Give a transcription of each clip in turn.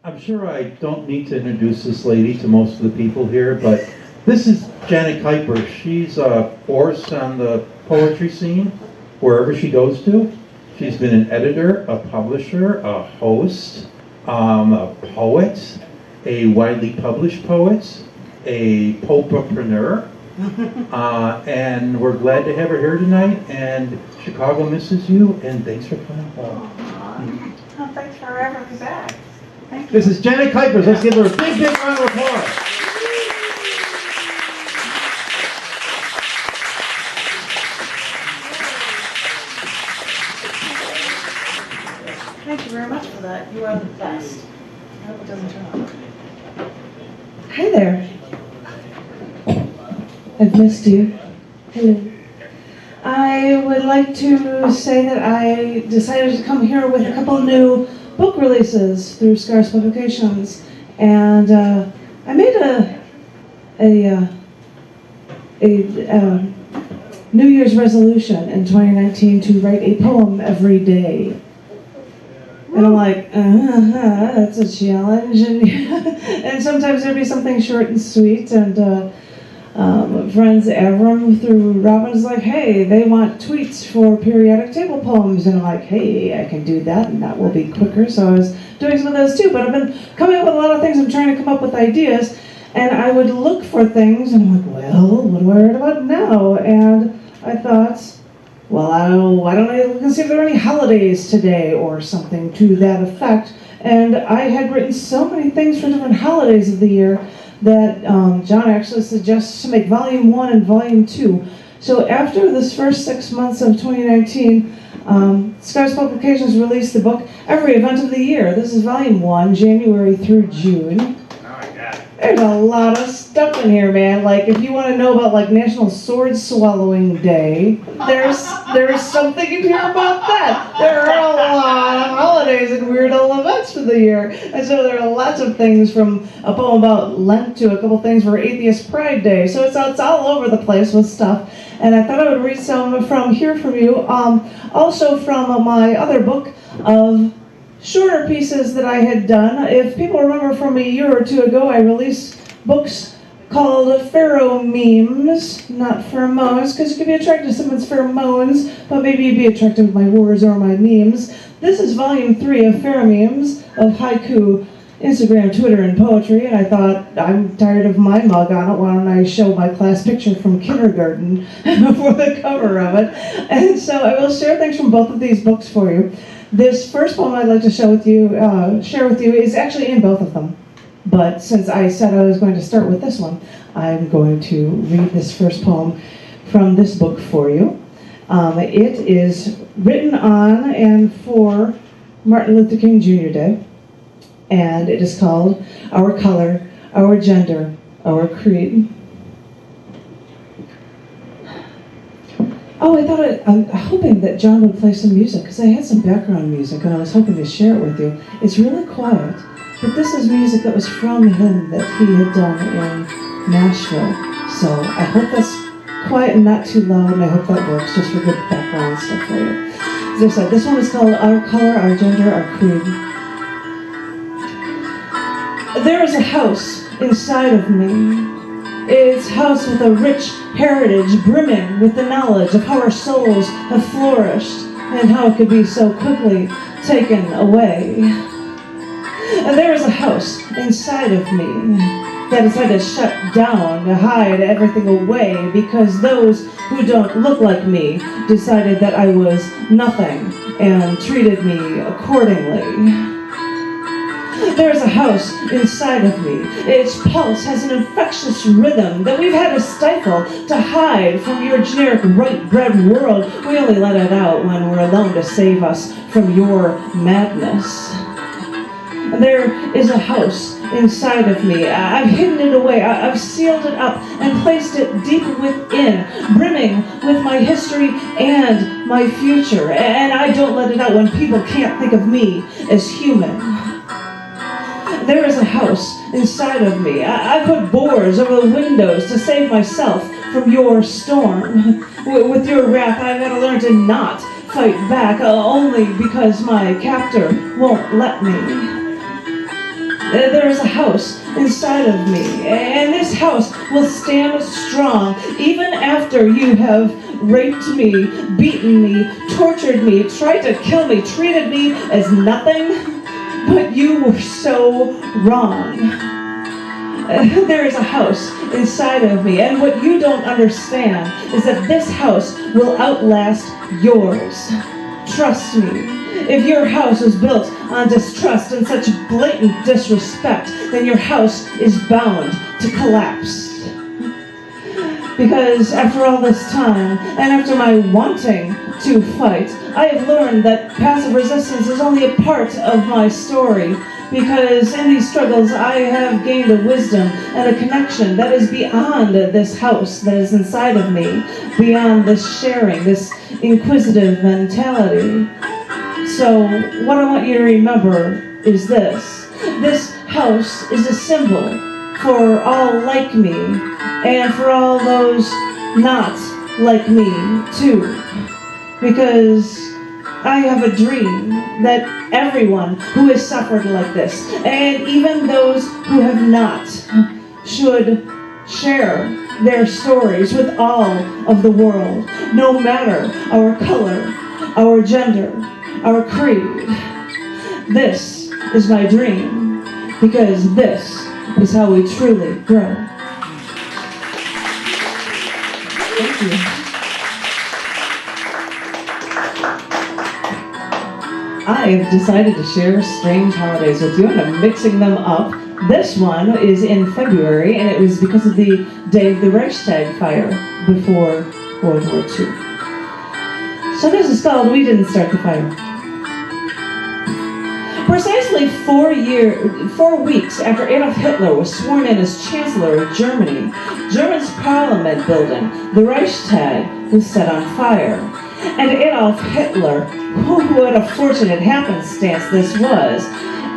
I'm sure I don't need to introduce this lady to most of the people here, but this is Janet Kuypers. She's a force on the poetry scene wherever she goes to. She's been an editor, a publisher, a host, a poet, a widely published poet, a popepreneur, and we're glad to have her here tonight. And Chicago misses you, and thanks for coming home. Oh, thanks for having me back. Thank you. This is Janet Kuypers. Let's give her a big, big round of applause. Thank you very much for that. You are the best. I hope it doesn't turn off. Hi there. I've missed you. Hello. I would like to say that I decided to come here with a couple new book releases through Scarce Publications, and I made a New Year's resolution in 2019 to write a poem every day. And I'm like, that's a challenge, and sometimes there'd be something short and sweet, and friends Avram through Robin's like, hey, they want tweets for periodic table poems, and I'm like, hey, I can do that, and that will be quicker. So I was doing some of those too, but I've been coming up with a lot of things. I'm trying to come up with ideas, and I would look for things, and I'm like, well, what do I write about now? And I thought, well, why don't I look and see if there are any holidays today or something to that effect. And I had written so many things for different holidays of the year that John actually suggests to make Volume 1 and Volume 2. So after this first 6 months of 2019, Scarce Publications released the book Every Event of the Year. This is Volume 1, January through June. There's a lot of stuff in here, man. Like, if you want to know about, like, National Sword Swallowing Day, there's something in here about that. There are a lot of holidays and weird little events for the year. And so there are lots of things, from a poem about Lent to a couple things for Atheist Pride Day. So it's all over the place with stuff. And I thought I would read some from here from you. Also from my other book of shorter pieces that I had done. If people remember from a year or two ago, I released books called Pharaoh Memes, not pheromones, because you could be attracted to someone's pheromones, but maybe you'd be attracted to my words or my memes. This is Volume 3 of Pharaoh Memes, of haiku, Instagram, Twitter, and poetry, and I thought, I'm tired of my mug on it, why don't I show my class picture from kindergarten for the cover of it. And so I will share things from both of these books for you. This first poem I'd like to share with you is actually in both of them. But since I said I was going to start with this one, I'm going to read this first poem from this book for you. It is written on and for Martin Luther King Jr. Day, and it is called Our Color, Our Gender, Our Creed. Oh, I'm hoping that John would play some music, because I had some background music and I was hoping to share it with you. It's really quiet, but this is music that was from him that he had done in Nashville. So I hope that's quiet and not too loud, and I hope that works just for good background stuff for you. As I said, this one is called Our Color, Our Gender, Our Creed. There is a house inside of me. It's a house with a rich heritage, brimming with the knowledge of how our souls have flourished and how it could be so quickly taken away. And there is a house inside of me that has had to shut down, to hide everything away, because those who don't look like me decided that I was nothing and treated me accordingly. There's a house inside of me. Its pulse has an infectious rhythm that we've had to stifle, to hide from your generic white-bread world. We only let it out when we're alone to save us from your madness. There is a house inside of me. I've hidden it away. I've sealed it up and placed it deep within, brimming with my history and my future. And I don't let it out when people can't think of me as human. There is a house inside of me. I put boards over the windows to save myself from your storm. With your wrath, I've got to learn to not fight back, only because my captor won't let me. There is a house inside of me, and this house will stand strong even after you have raped me, beaten me, tortured me, tried to kill me, treated me as nothing, but you were so wrong. There is a house inside of me, and what you don't understand is that this house will outlast yours. Trust me. If your house is built on distrust and such blatant disrespect, then your house is bound to collapse. Because after all this time, and after my wanting to fight, I have learned that passive resistance is only a part of my story. Because in these struggles, I have gained a wisdom and a connection that is beyond this house that is inside of me, beyond this sharing, this inquisitive mentality. So what I want you to remember is this. This house is a symbol for all like me and for all those not like me too. Because I have a dream that everyone who has suffered like this, and even those who have not, should share their stories with all of the world, no matter our color, our gender, our creed. This is my dream, because this is how we truly grow. Thank you. I have decided to share strange holidays with you, and I'm mixing them up. This one is in February, and it was because of the day of the Reichstag fire before World War II. So this is called We Didn't Start the Fire. Precisely 4 weeks after Adolf Hitler was sworn in as Chancellor of Germany, Germany's Parliament building, the Reichstag, was set on fire. And Adolf Hitler, what a fortunate happenstance this was.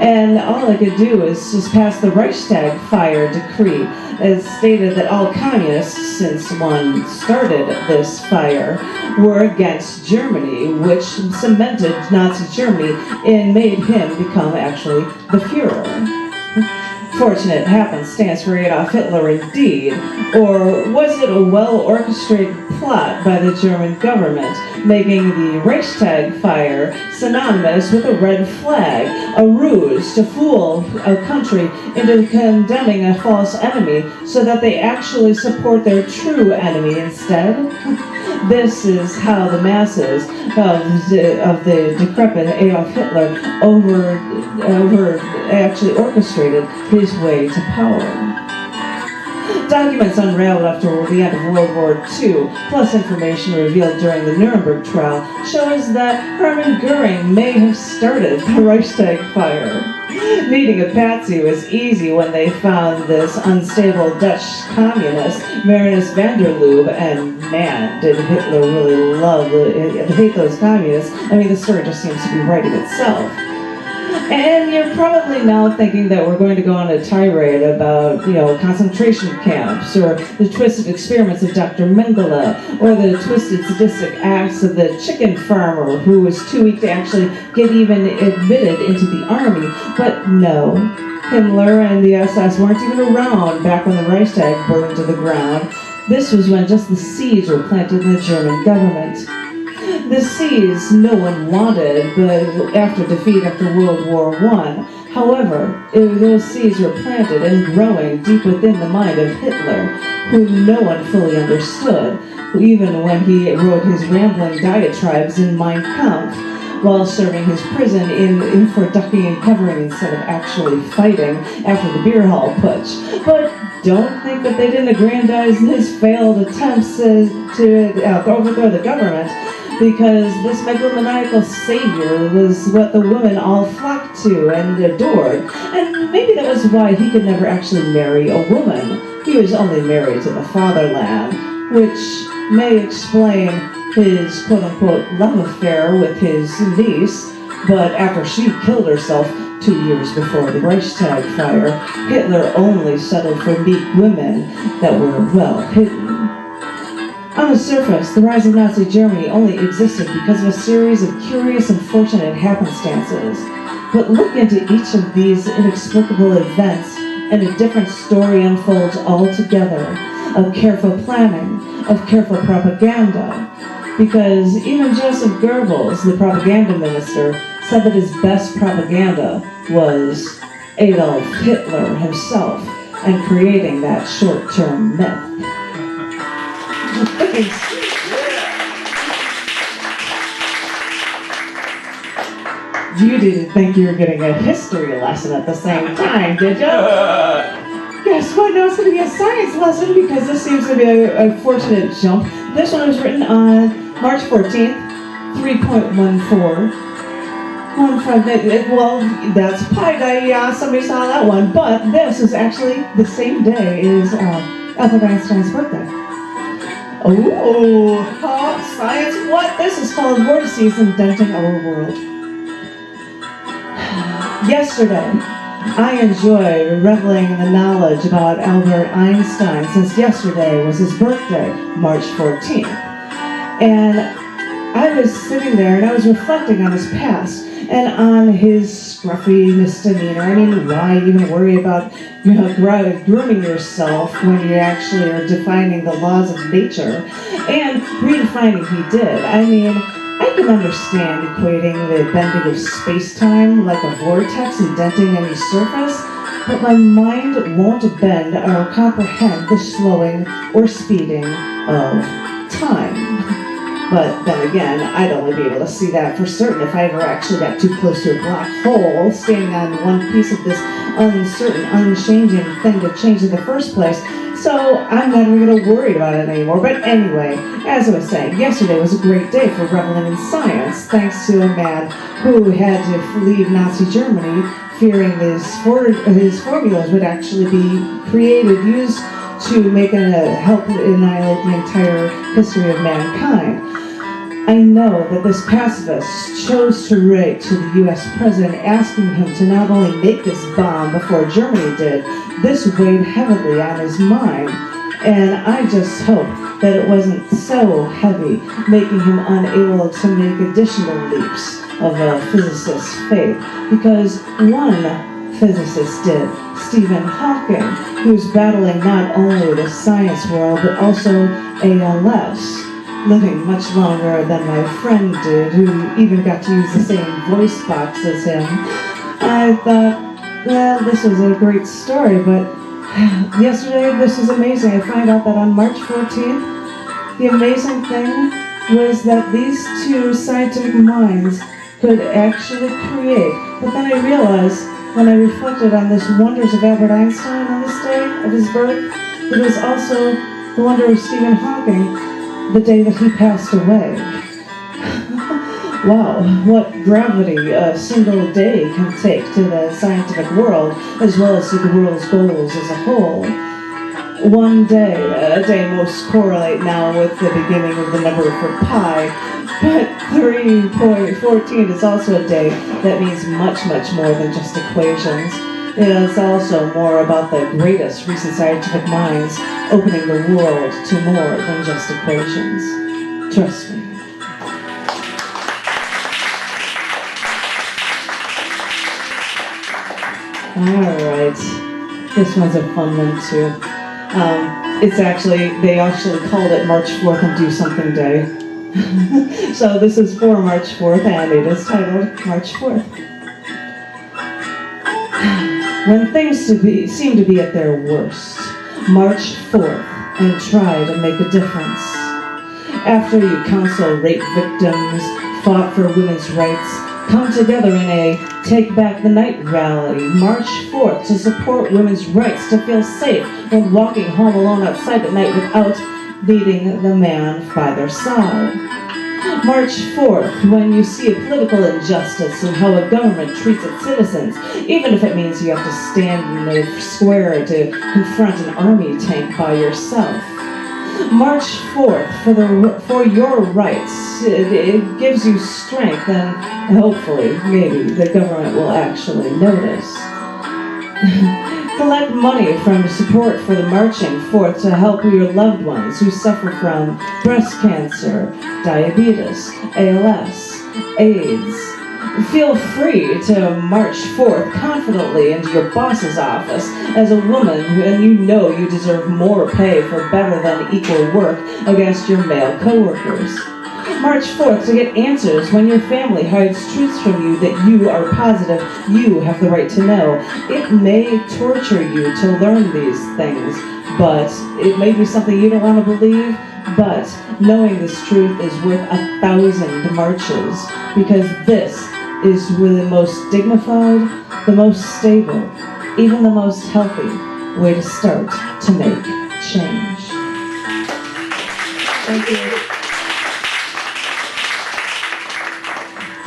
And all I could do is just pass the Reichstag fire decree. It stated that all communists, since one started this fire, were against Germany, which cemented Nazi Germany and made him become actually the Fuhrer. Fortunate happenstance for Adolf Hitler indeed, or was it a well-orchestrated plot by the German government, making the Reichstag fire synonymous with a red flag, a ruse to fool a country into condemning a false enemy so that they actually support their true enemy instead? This is how the masses of the decrepit Adolf Hitler actually orchestrated his way to power. Documents unraveled after the end of World War II, plus information revealed during the Nuremberg trial, shows that Hermann Goering may have started the Reichstag fire. Needing a patsy was easy when they found this unstable Dutch communist, Marinus van der Lubbe, and man, did Hitler really hate those communists. I mean, the story just seems to be writing itself. And you're probably now thinking that we're going to go on a tirade about, concentration camps, or the twisted experiments of Dr. Mengele, or the twisted sadistic acts of the chicken farmer who was too weak to actually get even admitted into the army. But no, Himmler and the SS weren't even around back when the Reichstag burned to the ground. This was when just the seeds were planted in the German government. The seeds no one wanted, but after defeat after World War I. However, those seeds were planted and growing deep within the mind of Hitler, whom no one fully understood, even when he wrote his rambling diatribes in Mein Kampf, while serving his prison in for ducking and covering instead of actually fighting after the beer hall putsch. But don't think that they didn't aggrandize his failed attempts to overthrow the government, because this megalomaniacal savior was what the women all flocked to and adored. And maybe that was why he could never actually marry a woman. He was only married to the fatherland, which may explain his quote-unquote love affair with his niece. But after she killed herself 2 years before the Reichstag fire, Hitler only settled for meek women that were well hidden. On the surface, the rise of Nazi Germany only existed because of a series of curious and fortunate happenstances. But look into each of these inexplicable events, and a different story unfolds altogether, of careful planning, of careful propaganda. Because even Joseph Goebbels, the propaganda minister, said that his best propaganda was Adolf Hitler himself and creating that short-term myth. You didn't think you were getting a history lesson at the same time, did you? Guess what? No, it's going to be a science lesson because this seems to be a fortunate jump. This one was written on March 14th, 3.14. Well, that's Pi Day, yeah, somebody saw that one. But this is actually the same day as Albert Einstein's birthday. Oh, science, what? This is called vortices indenting our world. Yesterday, I enjoyed reveling in the knowledge about Albert Einstein since yesterday was his birthday, March 14th. And I was sitting there and I was reflecting on his past and on his scruffy misdemeanor. I mean, why even worry about grooming yourself when you actually are defining the laws of nature? And redefining he did. I mean, I can understand equating the bending of space-time like a vortex indenting any surface, but my mind won't bend or comprehend the slowing or speeding of time. But then again, I'd only be able to see that for certain if I ever actually got too close to a black hole, standing on one piece of this uncertain, unchanging thing to change in the first place. So I'm not even going to worry about it anymore. But anyway, as I was saying, yesterday was a great day for reveling in science, thanks to a man who had to leave Nazi Germany, fearing his formulas would actually be created, used to help annihilate the entire history of mankind. I know that this pacifist chose to write to the U.S. president asking him to not only make this bomb before Germany did. This weighed heavily on his mind, and I just hope that it wasn't so heavy, making him unable to make additional leaps of a physicist's faith, because one physicist did, Stephen Hawking, who's battling not only the science world, but also ALS, living much longer than my friend did, who even got to use the same voice box as him. I thought, well, this was a great story, but yesterday this was amazing. I find out that on March 14th, the amazing thing was that these two scientific minds could actually create. But then I realized, when I reflected on this wonders of Albert Einstein on this day of his birth, it was also the wonder of Stephen Hawking, the day that he passed away. Wow, what gravity a single day can take to the scientific world, as well as to the world's goals as a whole. One day, a day most correlate now with the beginning of the number for pi, but 3.14 is also a day that means much, much more than just equations. It is also more about the greatest recent scientific minds opening the world to more than just equations. Trust me. Alright, this one's a fun one too. They actually called it March 4th and Do Something Day. So this is for March 4th, and it is titled March 4th. When things seem to be at their worst, march forth and try to make a difference. After you counsel rape victims, fought for women's rights, come together in a Take Back the Night rally, march forth to support women's rights to feel safe when walking home alone outside at night without needing the man by their side. March forth when you see a political injustice and how a government treats its citizens, even if it means you have to stand in a square to confront an army tank by yourself. March forth for your rights. It gives you strength, and hopefully, maybe, the government will actually notice. Collect money from support for the marching forth to help your loved ones who suffer from breast cancer, diabetes, ALS, AIDS, Feel free to march forth confidently into your boss's office as a woman and you know you deserve more pay for better than equal work against your male coworkers. March forth to get answers when your family hides truths from you that you are positive you have the right to know. It may torture you to learn these things, but it may be something you don't want to believe, but knowing this truth is worth 1,000 marches, because this is really the most dignified, the most stable, even the most healthy way to start to make change. Thank you.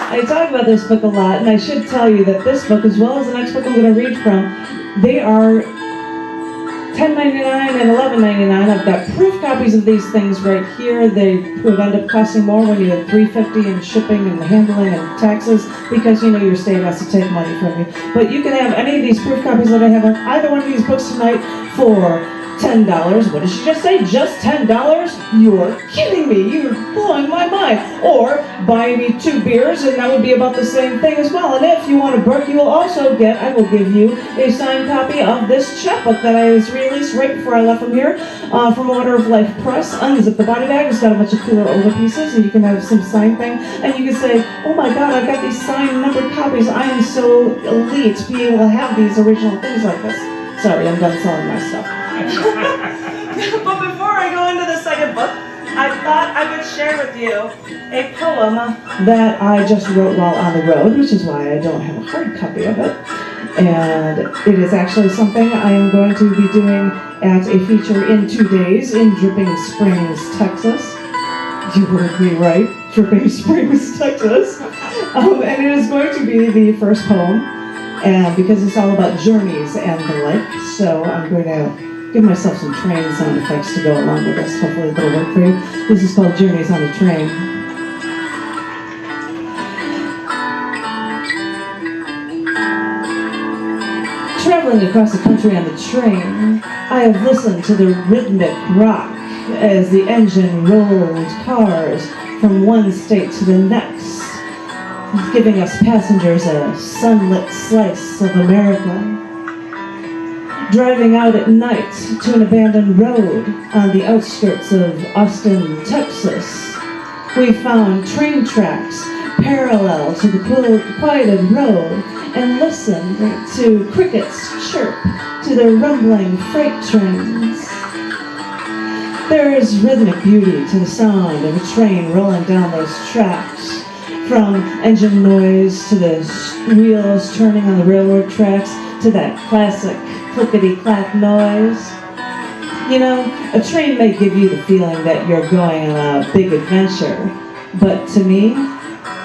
I talk about this book a lot, and I should tell you that this book, as well as the next book I'm going to read from, they are $10.99 and $11.99. I've got proof copies of these things right here. They would end up costing more when you have $3.50 in shipping and handling and taxes, because you know your state has to take money from you. But you can have any of these proof copies that I have on either one of these books tonight for $10. What did she just say? Just $10? You're kidding me. You're blowing my mind. Or buy me 2 beers and that would be about the same thing as well. And if you want a book, you will also get, I will give you a signed copy of this chapbook that I was released right before I left from here from Water of Life Press. Unzip the body bag. It's got a bunch of cooler older pieces and you can have some signed thing. And you can say, oh my God, I've got these signed numbered copies. I am so elite to be able to have these original things like this. Sorry, I'm done selling my stuff. But before I go into the second book, I thought I would share with you a poem that I just wrote while on the road, which is why I don't have a hard copy of it. And it is actually something I am going to be doing at a feature in 2 days in Dripping Springs, Texas. You heard me right, Dripping Springs, Texas. And it is going to be the first poem, and because it's all about journeys and the like, so I'm going to give myself some train sound effects to go along with this. Hopefully it'll work for you. This is called Journeys on a Train. Traveling across the country on the train, I have listened to the rhythmic rock as the engine rolled cars from one state to the next, giving us passengers a sunlit slice of America. Driving out at night to an abandoned road on the outskirts of Austin, Texas, we found train tracks parallel to the quieted road and listened to crickets chirp to their rumbling freight trains. There is rhythmic beauty to the sound of a train rolling down those tracks, from engine noise to the wheels turning on the railroad tracks to that classic clickety-clack noise. You know, a train may give you the feeling that you're going on a big adventure, but to me,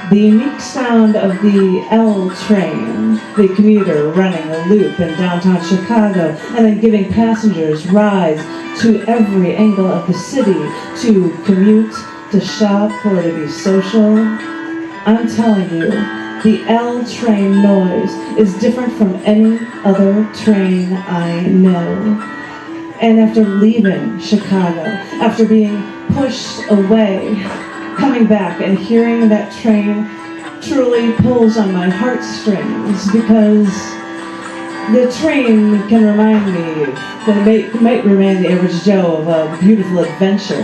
the unique sound of the L train, the commuter running a loop in downtown Chicago and then giving passengers rides to every angle of the city to commute, to shop, or to be social, I'm telling you, the L train noise is different from any other train I know. And after leaving Chicago, after being pushed away, coming back and hearing that train truly pulls on my heartstrings, because the train can remind me, that might remind the average Joe of a beautiful adventure,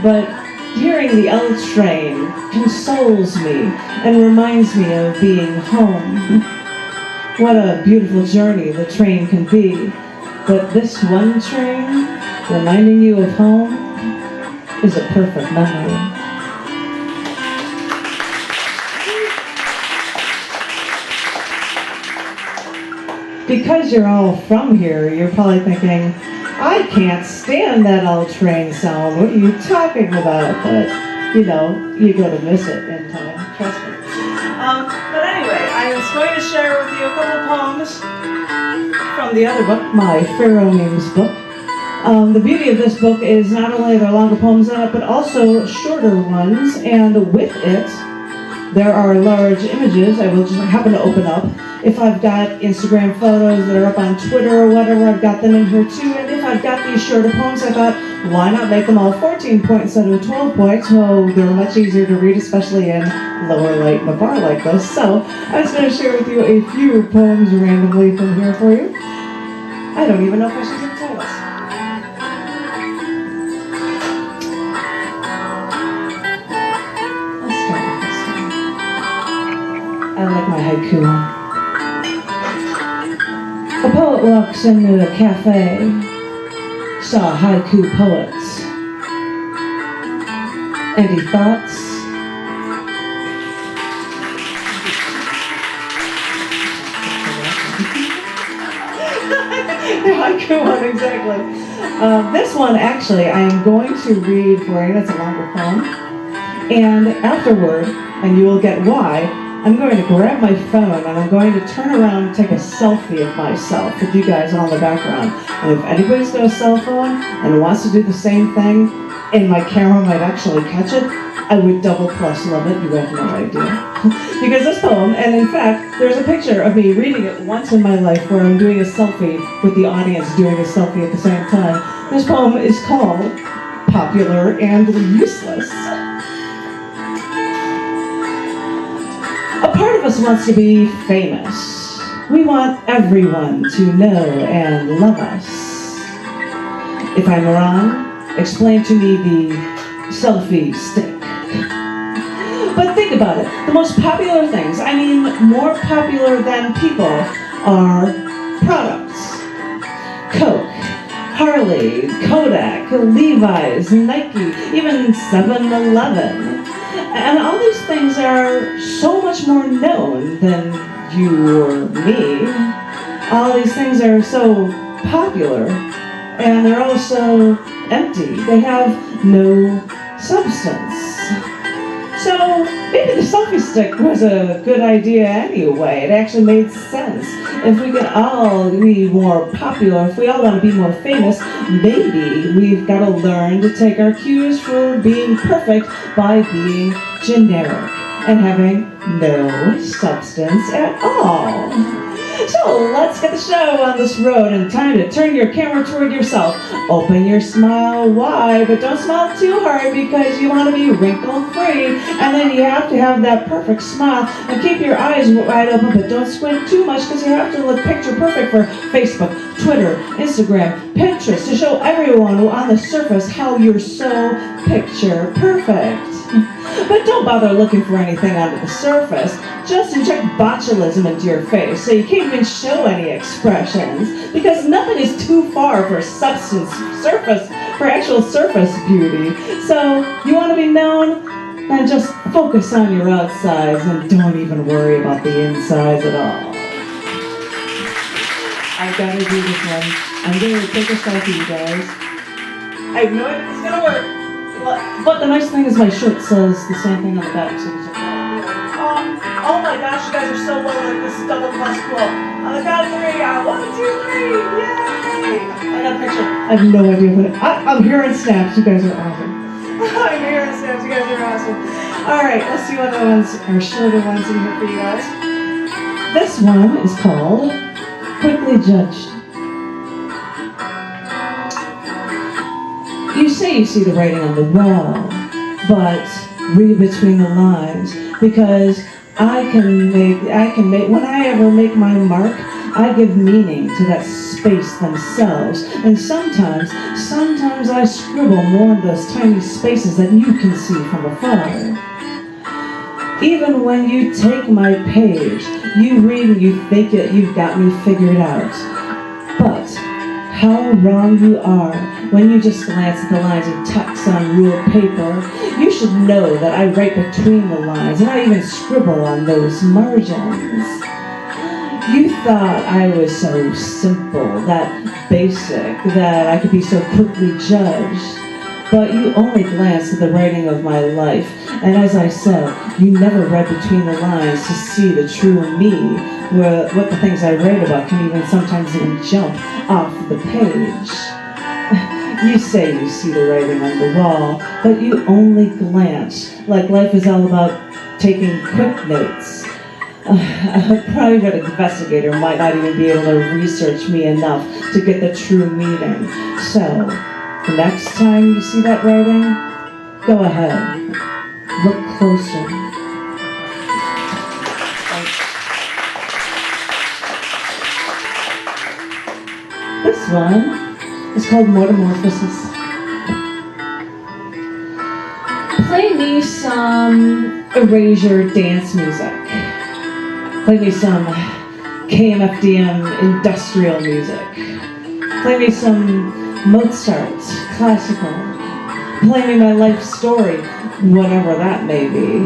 but hearing the L train consoles me and reminds me of being home. What a beautiful journey the train can be, but this one train, reminding you of home, is a perfect memory. Because you're all from here, you're probably thinking, I can't stand that L train sound. What are you talking about? But, you know, you're going to miss it in time. Trust me. But anyway, I was going to share with you a couple poems from the other book, my Pharaoh Names book. The beauty of this book is not only are there longer poems in it, but also shorter ones. And with it, there are large images. I will just happen to open up. If I've got Instagram photos that are up on Twitter or whatever, I've got them in here too. And if I've got these shorter poems. I thought, why not make them all 14 points instead of 12 points? Oh, they're much easier to read, especially in lower light in a bar like this. So I was going to share with you a few poems randomly from here for you. I don't even know if I should give titles. Let's start with this one. I like my haiku one. A poet walks into a cafe, saw haiku poets, and he thoughts, the haiku one, exactly. This one, actually, I am going to read for you. It's a longer poem. And afterward, and you will get why, I'm going to grab my phone and I'm going to turn around and take a selfie of myself with you guys all in the background. And if anybody's got a cell phone and wants to do the same thing, and my camera might actually catch it, I would double plus love it. You have no idea. Because this poem, and in fact, there's a picture of me reading it once in my life where I'm doing a selfie with the audience doing a selfie at the same time. This poem is called Popular and Useless. A part of us wants to be famous. We want everyone to know and love us. If I'm wrong, explain to me the selfie stick. But think about it. The most popular things, I mean more popular than people, are products. Coke, Harley, Kodak, Levi's, Nike, even 7-Eleven. And all these things are so much more known than you or me. All these things are so popular, and they're also empty. They have no substance. So maybe the selfie stick was a good idea anyway. It actually made sense. If we could all be more popular, if we all want to be more famous, maybe we've got to learn to take our cues for being perfect by being generic and having no substance at all. So let's get the show on this road, and time to turn your camera toward yourself. Open your smile wide, but don't smile too hard because you want to be wrinkle-free. And then you have to have that perfect smile and keep your eyes wide open, but don't squint too much because you have to look picture perfect for Facebook, Twitter, Instagram, Pinterest to show everyone on the surface how you're so picture perfect. But don't bother looking for anything under the surface. Just inject botulism into your face so you can't even show any expressions, because nothing is too far for actual surface beauty. So you want to be known? Then just focus on your outsides and don't even worry about the insides at all. I gotta do this one. I'm going to take a selfie, you guys. I have no idea if it's gonna work. But the nice thing is my shirt says the same thing on the back. So oh my gosh, you guys are so well lit. This is double plus cool. On the count of 3, 1, 2, 3, yay! I got a picture. I have no idea what I'm hearing snaps. You guys are awesome. I'm hearing snaps. You guys are awesome. Alright, let's see what other ones are shorter ones in here for you guys. This one is called Quickly Judged. You say you see the writing on the wall, but read between the lines, because when I ever make my mark, I give meaning to that space themselves. And sometimes I scribble more in those tiny spaces that you can see from afar. Even when you take my page, you read and you think you've got me figured out. But how wrong you are when you just glance at the lines of text on ruled paper. You should know that I write between the lines, and I even scribble on those margins. You thought I was so simple, that basic, that I could be so quickly judged. But you only glanced at the writing of my life, and as I said, you never read between the lines to see the true me, where what the things I write about can sometimes even jump off the page. You say you see the writing on the wall, but you only glance, like life is all about taking quick notes. A private investigator might not even be able to research me enough to get the true meaning. So, the next time you see that writing, go ahead. Look closer. This one is called Metamorphosis. Play me some Erasure dance music. Play me some KMFDM industrial music. Play me some Mozart classical. Play me my life story, whatever that may be.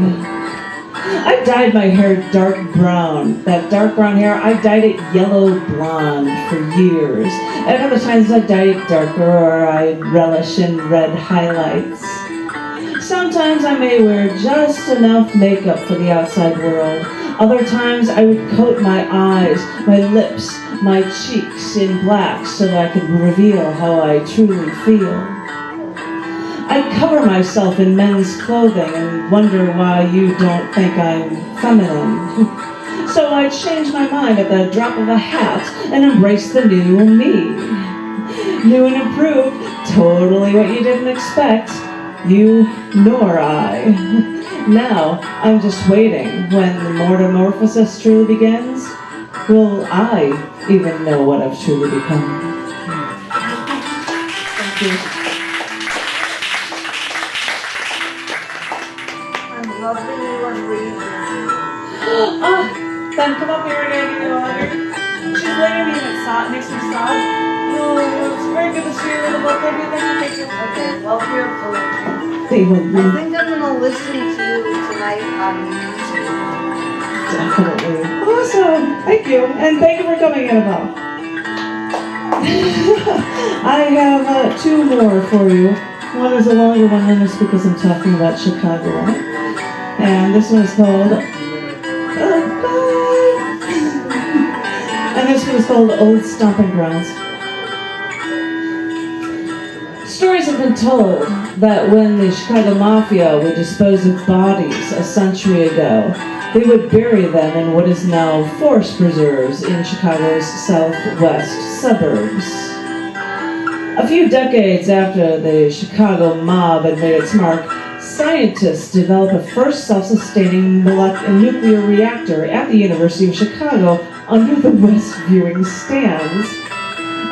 I dyed my hair dark brown. That dark brown hair, I dyed it yellow blonde for years. At other times I dyed it darker, or I relish in red highlights. Sometimes I may wear just enough makeup for the outside world. Other times I would coat my eyes, my lips, my cheeks in black so that I could reveal how I truly feel. I cover myself in men's clothing and wonder why you don't think I'm feminine. So I change my mind at the drop of a hat and embrace the new me. New and improved, totally what you didn't expect. You nor I. Now, I'm just waiting. When the metamorphosis truly begins, will I even know what I've truly become? Thank you. I'm loving you and reading. Ben, come up here and I give you a hug. She's laying me in it makes me sob. Oh, it's very good to see you in the book. Thank you. Okay, well, here for it. They will I think I'm gonna listen to you tonight on YouTube. definitely. Awesome. Thank you. And thank you for coming, Annabelle. I have two more for you. One is a longer one than this because I'm talking about Chicago. And this one is called... and this one is called Old Stomping Grounds. Stories have been told that when the Chicago Mafia would dispose of bodies a century ago, they would bury them in what is now forest preserves in Chicago's southwest suburbs. A few decades after the Chicago mob had made its mark, scientists developed a first self-sustaining nuclear reactor at the University of Chicago under the west viewing stands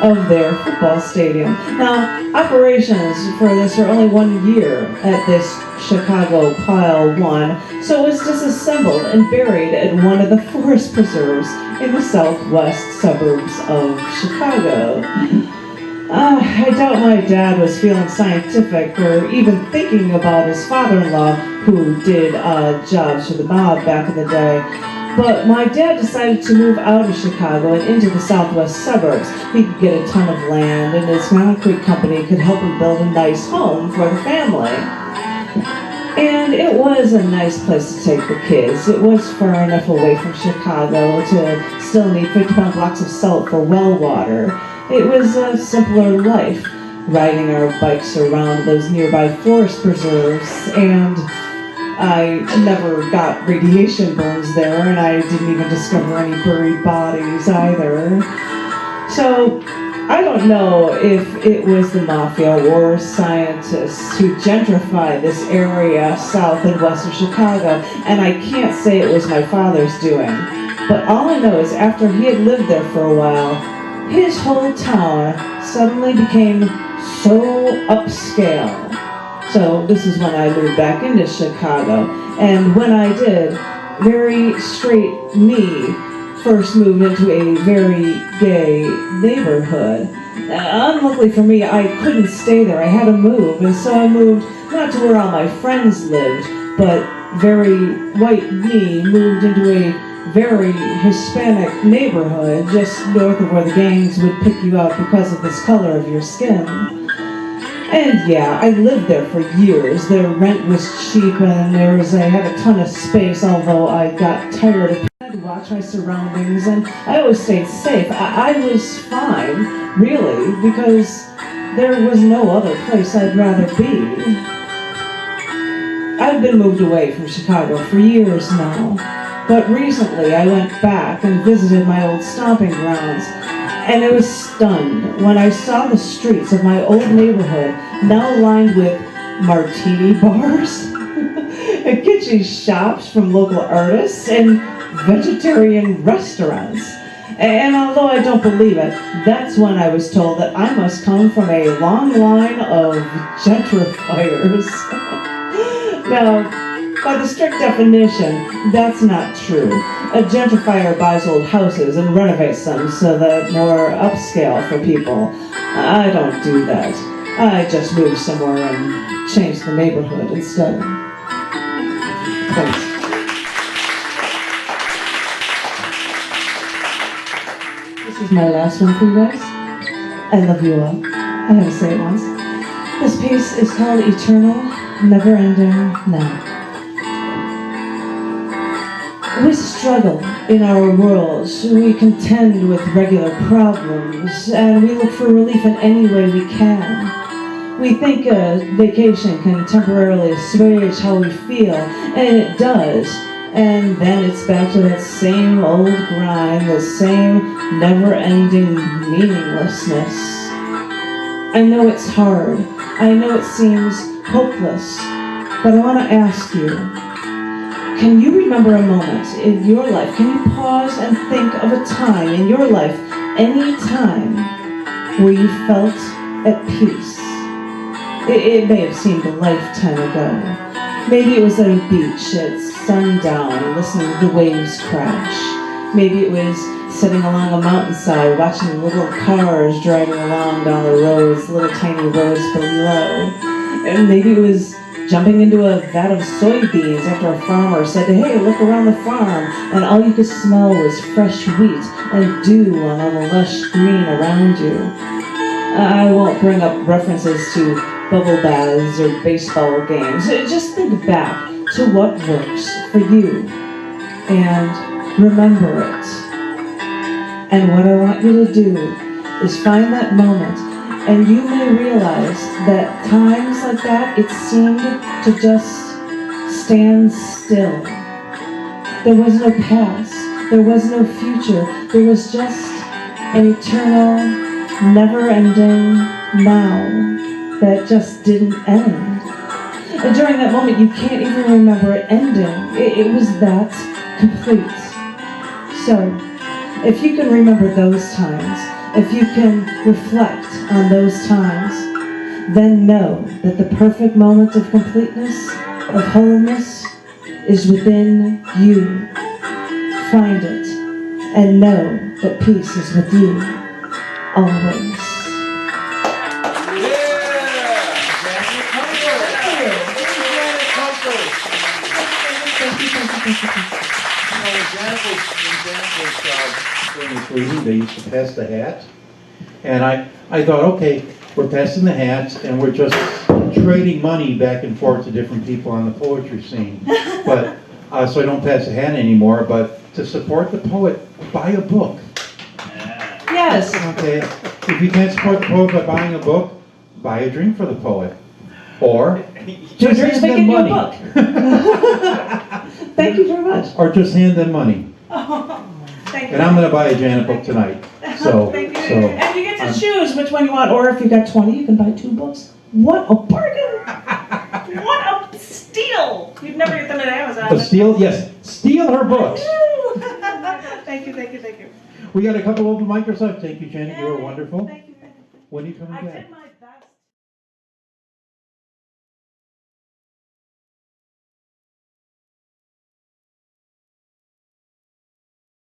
of their football stadium. Now, operations for this were only 1 year at this Chicago Pile 1, so it was disassembled and buried at one of the forest preserves in the southwest suburbs of Chicago. I doubt my dad was feeling scientific or even thinking about his father-in-law, who did jobs for the mob back in the day. But my dad decided to move out of Chicago and into the southwest suburbs. He could get a ton of land, and his concrete company could help him build a nice home for the family. And it was a nice place to take the kids. It was far enough away from Chicago to still need 50-pound blocks of salt for well water. It was a simpler life, riding our bikes around those nearby forest preserves, and I never got radiation burns there, and I didn't even discover any buried bodies either. So, I don't know if it was the mafia or scientists who gentrified this area south and west of Chicago, and I can't say it was my father's doing. But all I know is after he had lived there for a while, his whole town suddenly became so upscale. So this is when I moved back into Chicago. And when I did, very straight me first moved into a very gay neighborhood. Unluckily for me, I couldn't stay there. I had to move. And so I moved not to where all my friends lived, but very white me moved into a very Hispanic neighborhood just north of where the gangs would pick you out because of this color of your skin. And yeah, I lived there for years. The rent was cheap and I had a ton of space, although I got tired of trying to watch my surroundings, and I always stayed safe. I was fine, really, because there was no other place I'd rather be. I've been moved away from Chicago for years now. But recently I went back and visited my old stomping grounds, and I was stunned when I saw the streets of my old neighborhood now lined with martini bars, and kitschy shops from local artists, and vegetarian restaurants. And although I don't believe it, that's when I was told that I must come from a long line of gentrifiers. Now, by the strict definition, that's not true. A gentrifier buys old houses and renovates them so that more upscale for people. I don't do that. I just move somewhere and change the neighborhood instead. Thanks. This is my last one for you guys. I love you all. I had to say it once. This piece is called Eternal, Never Ending Now. We struggle in our worlds. We contend with regular problems, and we look for relief in any way we can. We think a vacation can temporarily assuage how we feel, and it does. And then it's back to that same old grind, the same never-ending meaninglessness. I know it's hard. I know it seems hopeless. But I want to ask you, can you remember a moment in your life, can you pause and think of a time in your life, any time, where you felt at peace? It may have seemed a lifetime ago. Maybe it was at a beach at sundown, listening to the waves crash. Maybe it was sitting along a mountainside, watching little cars driving along down the roads, little tiny roads below. And maybe it was jumping into a vat of soybeans after a farmer said, "Hey, look around the farm," and all you could smell was fresh wheat and dew on all the lush green around you. I won't bring up references to bubble baths or baseball games. Just think back to what works for you and remember it. And what I want you to do is find that moment, and you may realize that times like that, it seemed to just stand still. There was no past, there was no future, there was just an eternal, never-ending now that just didn't end. And during that moment, you can't even remember it ending. It was that complete. So, if you can remember those times, if you can reflect on those times, then know that the perfect moment of completeness, of wholeness, is within you. Find it, and know that peace is with you, always. During this reading, they used to pass the hat, and I thought, okay, we're passing the hats, and we're just trading money back and forth to different people on the poetry scene. But so I don't pass the hat anymore. But to support the poet, buy a book. Yes. Okay. If you can't support the poet by buying a book, buy a drink for the poet, or just hand them money. Thank you very much. Or just hand them money. Thank you. And I'm going to buy a Janet book tonight. So, Thank you. so And you get to choose which one you want, or if you got 20, you can buy 2 books. What a bargain! What a steal! You'd never get them at Amazon. But steal, yes, steal her books. Thank you, thank you, thank you. We got a couple open micers left. Thank you, Janet. You were wonderful. Thank you. When are you coming I back? did my best.